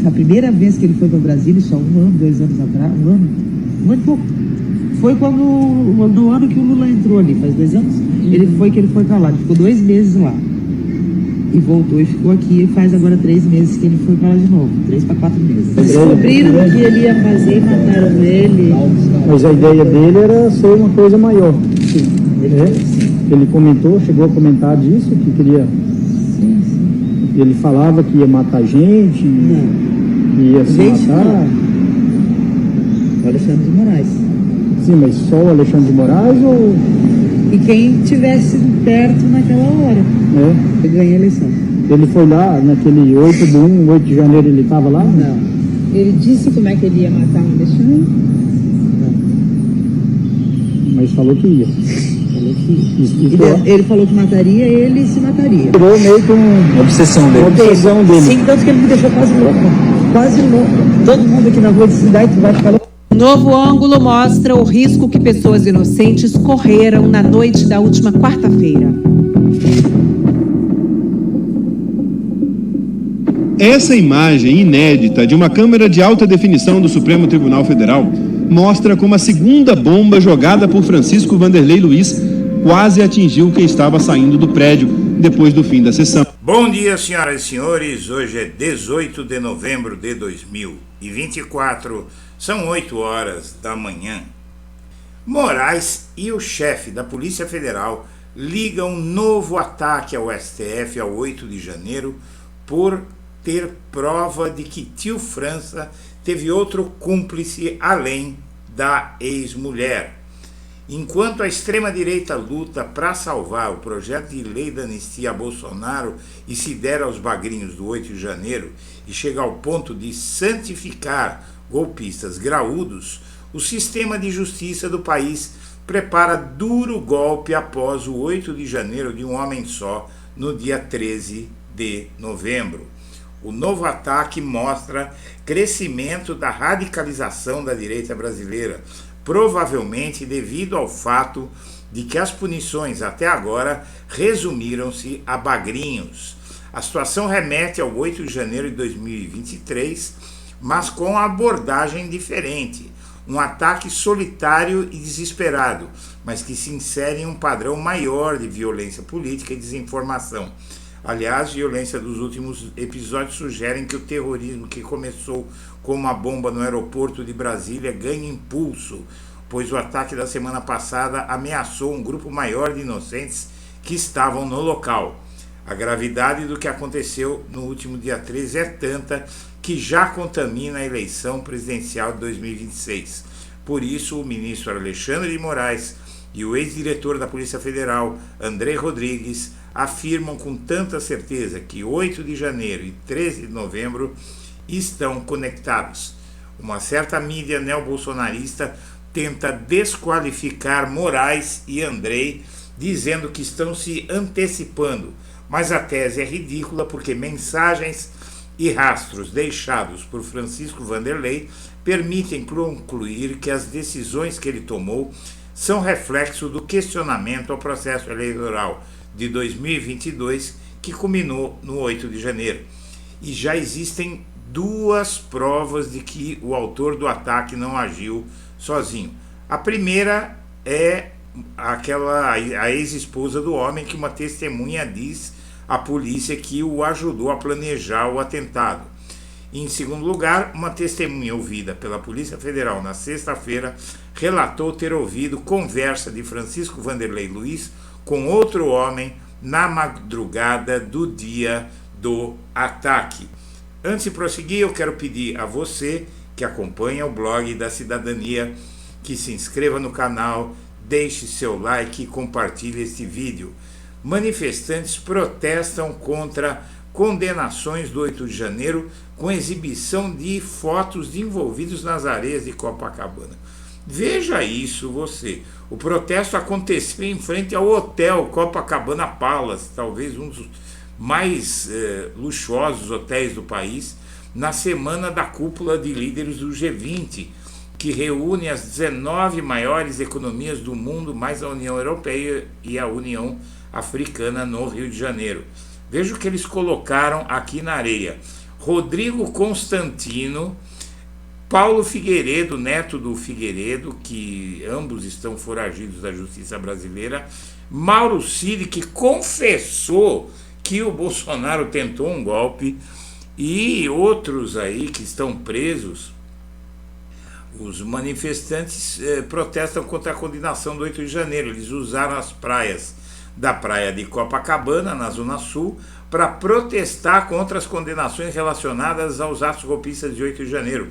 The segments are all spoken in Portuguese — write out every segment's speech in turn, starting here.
a primeira vez que ele foi para Brasília, só 1 ano, 2 anos atrás, um ano e pouco, foi no ano que o Lula entrou ali, faz 2 anos, ele foi para lá, ele ficou 2 meses lá, e voltou e ficou aqui, e faz agora 3 meses que ele foi para lá de novo, 3 para 4 meses. Descobriram o que ele ia fazer e mataram ele. Mas a ideia dele era ser uma coisa maior. Sim, Ele comentou, chegou a comentar disso, que queria... sim. Ele falava que ia matar gente, Não. ia se Gente, matar. O Alexandre de Moraes. Sim, mas só o Alexandre de Moraes ou... E quem estivesse perto naquela hora, ganha a eleição. Ele foi lá, naquele 8 de janeiro, ele estava lá? Não. Ele disse como é que ele ia matar o Alexandre? Não. Mas falou que ia. Falou que ele falou que mataria, ele se mataria. Virou meio que uma obsessão dele. Sim, tanto que ele me deixou quase louco. Quase louco. Todo mundo aqui na rua de cidade vai ficar louco. Novo ângulo mostra o risco que pessoas inocentes correram na noite da última quarta-feira. Essa imagem inédita de uma câmera de alta definição do Supremo Tribunal Federal mostra como a segunda bomba jogada por Francisco Vanderlei Luiz quase atingiu quem estava saindo do prédio depois do fim da sessão. Bom dia, senhoras e senhores. Hoje é 18 de novembro de 2024. São 8 horas da manhã. Moraes e o chefe da Polícia Federal ligam um novo ataque ao STF ao 8 de janeiro por ter prova de que tio França teve outro cúmplice além da ex-mulher. Enquanto a extrema-direita luta para salvar o projeto de lei da anistia a Bolsonaro e se der aos bagrinhos do 8 de janeiro e chega ao ponto de santificar golpistas graúdos, o sistema de justiça do país prepara duro golpe após o 8 de janeiro de um homem só, no dia 13 de novembro. O novo ataque mostra crescimento da radicalização da direita brasileira, provavelmente devido ao fato de que as punições até agora resumiram-se a bagrinhos. A situação remete ao 8 de janeiro de 2023, mas com abordagem diferente. Um ataque solitário e desesperado, mas que se insere em um padrão maior de violência política e desinformação. Aliás, a violência dos últimos episódios sugerem que o terrorismo que começou com uma bomba no aeroporto de Brasília ganha impulso, pois o ataque da semana passada ameaçou um grupo maior de inocentes que estavam no local. A gravidade do que aconteceu no último dia 13 é tanta que já contamina a eleição presidencial de 2026. Por isso, o ministro Alexandre de Moraes e o ex-diretor da Polícia Federal, André Rodrigues, afirmam com tanta certeza que 8 de janeiro e 13 de novembro estão conectados. Uma certa mídia neobolsonarista tenta desqualificar Moraes e André, dizendo que estão se antecipando, mas a tese é ridícula porque mensagens e rastros deixados por Francisco Vanderlei permitem concluir que as decisões que ele tomou são reflexo do questionamento ao processo eleitoral de 2022, que culminou no 8 de janeiro. E já existem 2 provas de que o autor do ataque não agiu sozinho. A primeira é a ex-esposa do homem, que uma testemunha diz à polícia que o ajudou a planejar o atentado. Em segundo lugar, uma testemunha ouvida pela Polícia Federal na sexta-feira relatou ter ouvido conversa de Francisco Vanderlei Luiz com outro homem na madrugada do dia do ataque. Antes de prosseguir, eu quero pedir a você que acompanha o blog da Cidadania que se inscreva no canal, deixe seu like e compartilhe este vídeo. Manifestantes protestam contra condenações do 8 de janeiro com exibição de fotos de envolvidos nas areias de Copacabana. Veja isso você. O protesto aconteceu em frente ao hotel Copacabana Palace, talvez um dos mais luxuosos hotéis do país, na semana da cúpula de líderes do G20, que reúne as 19 maiores economias do mundo, mais a União Europeia e a União Africana no Rio de Janeiro. Veja o que eles colocaram aqui na areia. Rodrigo Constantino, Paulo Figueiredo, neto do Figueiredo, que ambos estão foragidos da justiça brasileira, Mauro Cid, que confessou que o Bolsonaro tentou um golpe, e outros aí que estão presos. Os manifestantes protestam contra a condenação do 8 de janeiro. Eles usaram as praias da praia de Copacabana, na Zona Sul, para protestar contra as condenações relacionadas aos atos golpistas de 8 de janeiro.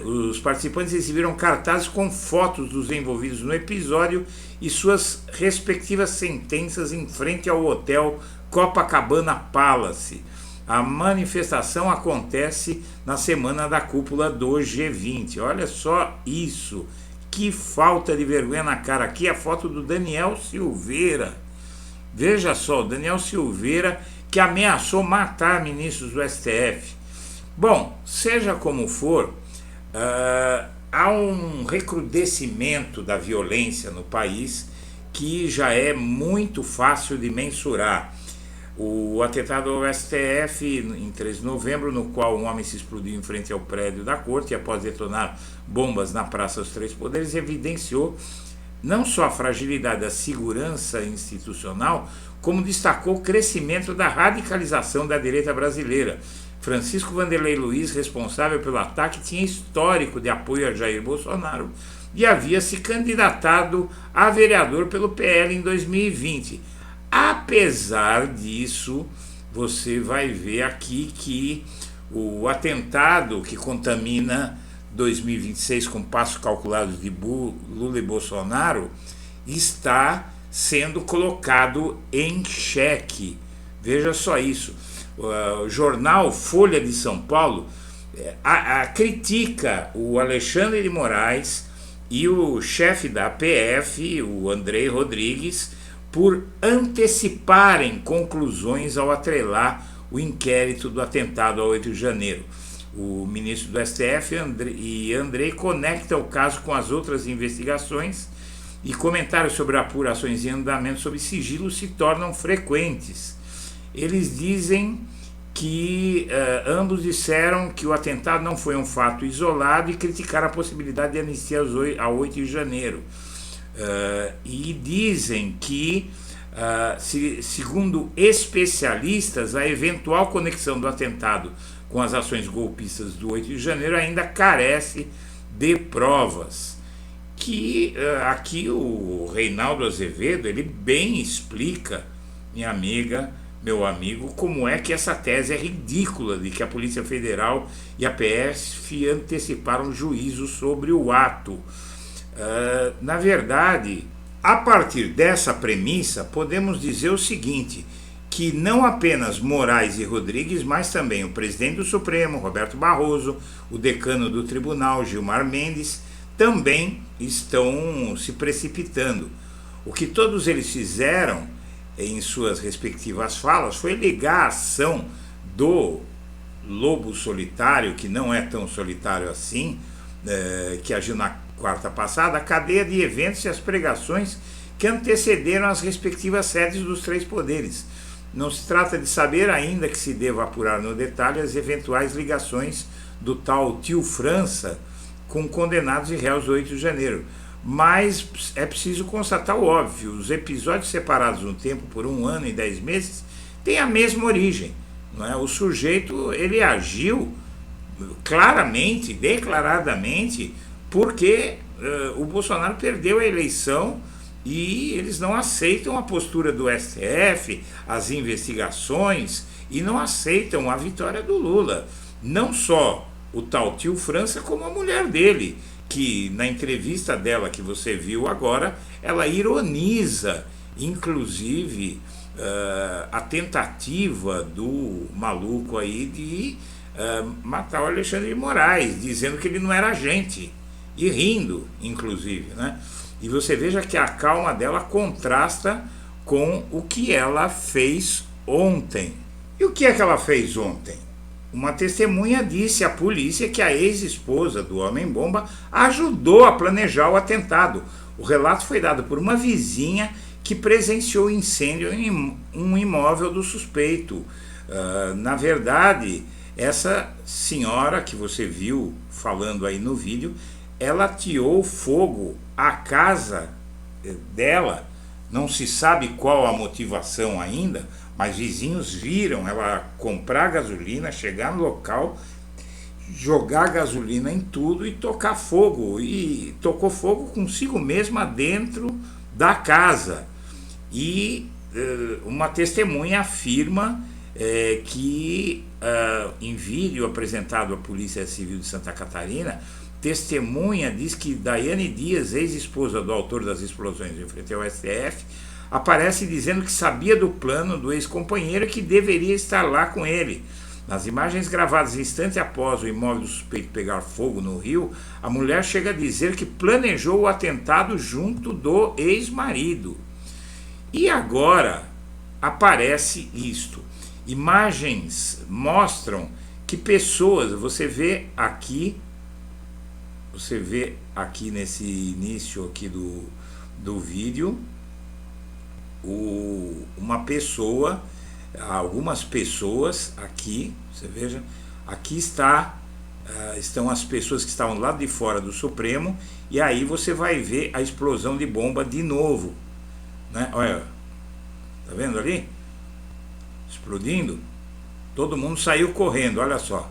Os participantes exibiram cartazes com fotos dos envolvidos no episódio e suas respectivas sentenças em frente ao hotel Copacabana Palace. A manifestação acontece na semana da cúpula do G20. Olha só isso, que falta de vergonha na cara. Aqui a foto do Daniel Silveira. Veja só, o Daniel Silveira, que ameaçou matar ministros do STF. Bom, seja como for, há um recrudescimento da violência no país que já é muito fácil de mensurar. O atentado ao STF em 13 de novembro, no qual um homem se explodiu em frente ao prédio da corte após detonar bombas na Praça dos Três Poderes, evidenciou não só a fragilidade da segurança institucional, como destacou o crescimento da radicalização da direita brasileira. Francisco Vanderlei Luiz, responsável pelo ataque, tinha histórico de apoio a Jair Bolsonaro e havia se candidatado a vereador pelo PL em 2020. Apesar disso, você vai ver aqui que o atentado que contamina 2026 com passos calculados de Lula e Bolsonaro está sendo colocado em xeque. Veja só isso. O jornal Folha de São Paulo critica o Alexandre de Moraes e o chefe da PF, o Andrei Rodrigues, por anteciparem conclusões ao atrelar o inquérito do atentado ao 8 de janeiro. O ministro do STF Andrei conecta o caso com as outras investigações e comentários sobre apurações em andamento sob sigilo se tornam frequentes. Eles dizem que ambos disseram que o atentado não foi um fato isolado e criticaram a possibilidade de anistia ao 8 de janeiro. E dizem que, segundo especialistas, a eventual conexão do atentado com as ações golpistas do 8 de janeiro ainda carece de provas. Que aqui o Reinaldo Azevedo, ele bem explica, minha amiga, meu amigo, como é que essa tese é ridícula de que a Polícia Federal e a PF anteciparam juízo sobre o ato. Na verdade, a partir dessa premissa, podemos dizer o seguinte, que não apenas Moraes e Rodrigues, mas também o presidente do Supremo, Roberto Barroso, o decano do Tribunal, Gilmar Mendes, também estão se precipitando. O que todos eles fizeram em suas respectivas falas foi ligar a ação do lobo solitário, que não é tão solitário assim, que agiu na quarta passada, a cadeia de eventos e as pregações que antecederam as respectivas sedes dos três poderes. Não se trata de saber ainda que se deva apurar no detalhe as eventuais ligações do tal tio França com condenados e réus do 8 de janeiro. Mas é preciso constatar o óbvio, os episódios separados no tempo por 1 ano e 10 meses têm a mesma origem. Não é? O sujeito ele agiu claramente, declaradamente, porque o Bolsonaro perdeu a eleição e eles não aceitam a postura do STF, as investigações, e não aceitam a vitória do Lula. Não só o tal tio França, como a mulher dele, que na entrevista dela que você viu agora, ela ironiza, inclusive, a tentativa do maluco aí de matar o Alexandre de Moraes, dizendo que ele não era agente, e rindo, inclusive, né? E você veja que a calma dela contrasta com o que ela fez ontem. E o que é que ela fez ontem? Uma testemunha disse à polícia que a ex-esposa do Homem-Bomba ajudou a planejar o atentado. O relato foi dado por uma vizinha que presenciou o incêndio em um imóvel do suspeito. Na verdade, Essa senhora que você viu falando aí no vídeo, ela ateou fogo à casa dela. Não se sabe qual a motivação ainda, mas vizinhos viram ela comprar gasolina, chegar no local, jogar gasolina em tudo e tocar fogo. E tocou fogo consigo mesma dentro da casa. E uma testemunha afirma que em vídeo apresentado à Polícia Civil de Santa Catarina, testemunha diz que Daiane Dias, ex-esposa do autor das explosões em frente ao STF, aparece dizendo que sabia do plano do ex-companheiro e que deveria estar lá com ele. Nas imagens gravadas instante após o imóvel do suspeito pegar fogo no Rio, a mulher chega a dizer que planejou o atentado junto do ex-marido. E agora aparece isto. Imagens mostram que pessoas, você vê aqui nesse início aqui do vídeo, uma pessoa, algumas pessoas aqui, você veja, aqui estão as pessoas que estavam lá de fora do Supremo, e aí você vai ver a explosão de bomba de novo, né? Olha, tá vendo ali? Explodindo, todo mundo saiu correndo, olha só.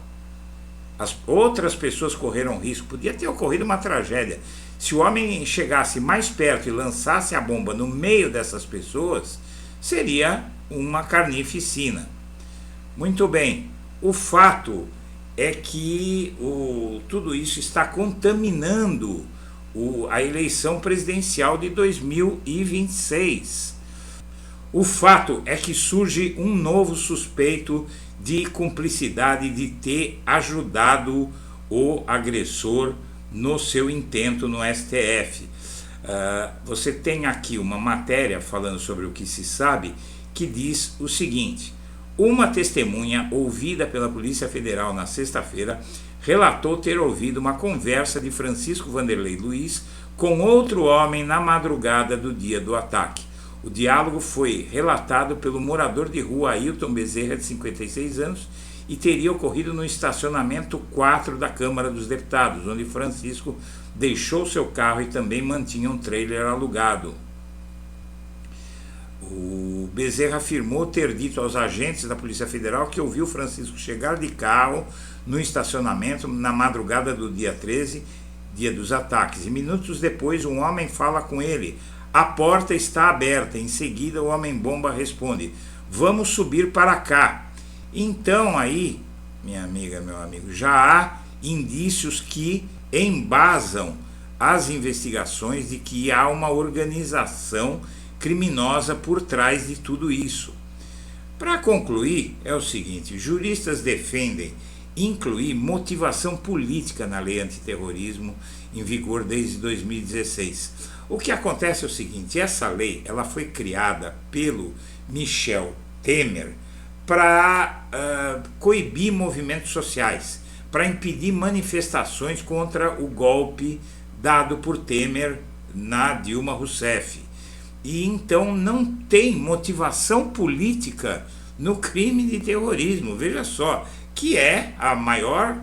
As outras pessoas correram risco, podia ter ocorrido uma tragédia. Se o homem chegasse mais perto e lançasse a bomba no meio dessas pessoas, seria uma carnificina. Muito bem, o fato é que tudo isso está contaminando a eleição presidencial de 2026. O fato é que surge um novo suspeito de cumplicidade, de ter ajudado o agressor no seu intento no STF. Você tem aqui uma matéria falando sobre o que se sabe, que diz o seguinte: uma testemunha ouvida pela Polícia Federal na sexta-feira relatou ter ouvido uma conversa de Francisco Vanderlei Luiz com outro homem na madrugada do dia do ataque. O diálogo foi relatado pelo morador de rua Ailton Bezerra, de 56 anos, e teria ocorrido no estacionamento 4 da Câmara dos Deputados, onde Francisco deixou seu carro e também mantinha um trailer alugado. O Bezerra afirmou ter dito aos agentes da Polícia Federal que ouviu Francisco chegar de carro no estacionamento na madrugada do dia 13, dia dos ataques, e minutos depois um homem fala com ele: a porta está aberta. Em seguida o homem-bomba responde: vamos subir para cá. Então aí, minha amiga, meu amigo, já há indícios que embasam as investigações de que há uma organização criminosa por trás de tudo isso. Para concluir, é o seguinte: juristas defendem incluir motivação política na lei antiterrorismo em vigor desde 2016. O que acontece é o seguinte: essa lei ela foi criada pelo Michel Temer para coibir movimentos sociais, para impedir manifestações contra o golpe dado por Temer na Dilma Rousseff. E então não tem motivação política no crime de terrorismo, veja só, que é a maior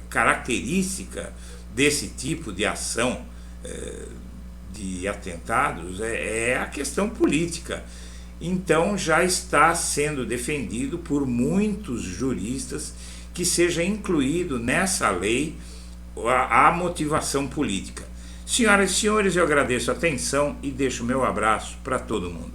característica desse tipo de ação de atentados, é a questão política. Então já está sendo defendido por muitos juristas que seja incluído nessa lei a motivação política. Senhoras e senhores, eu agradeço a atenção e deixo meu abraço para todo mundo.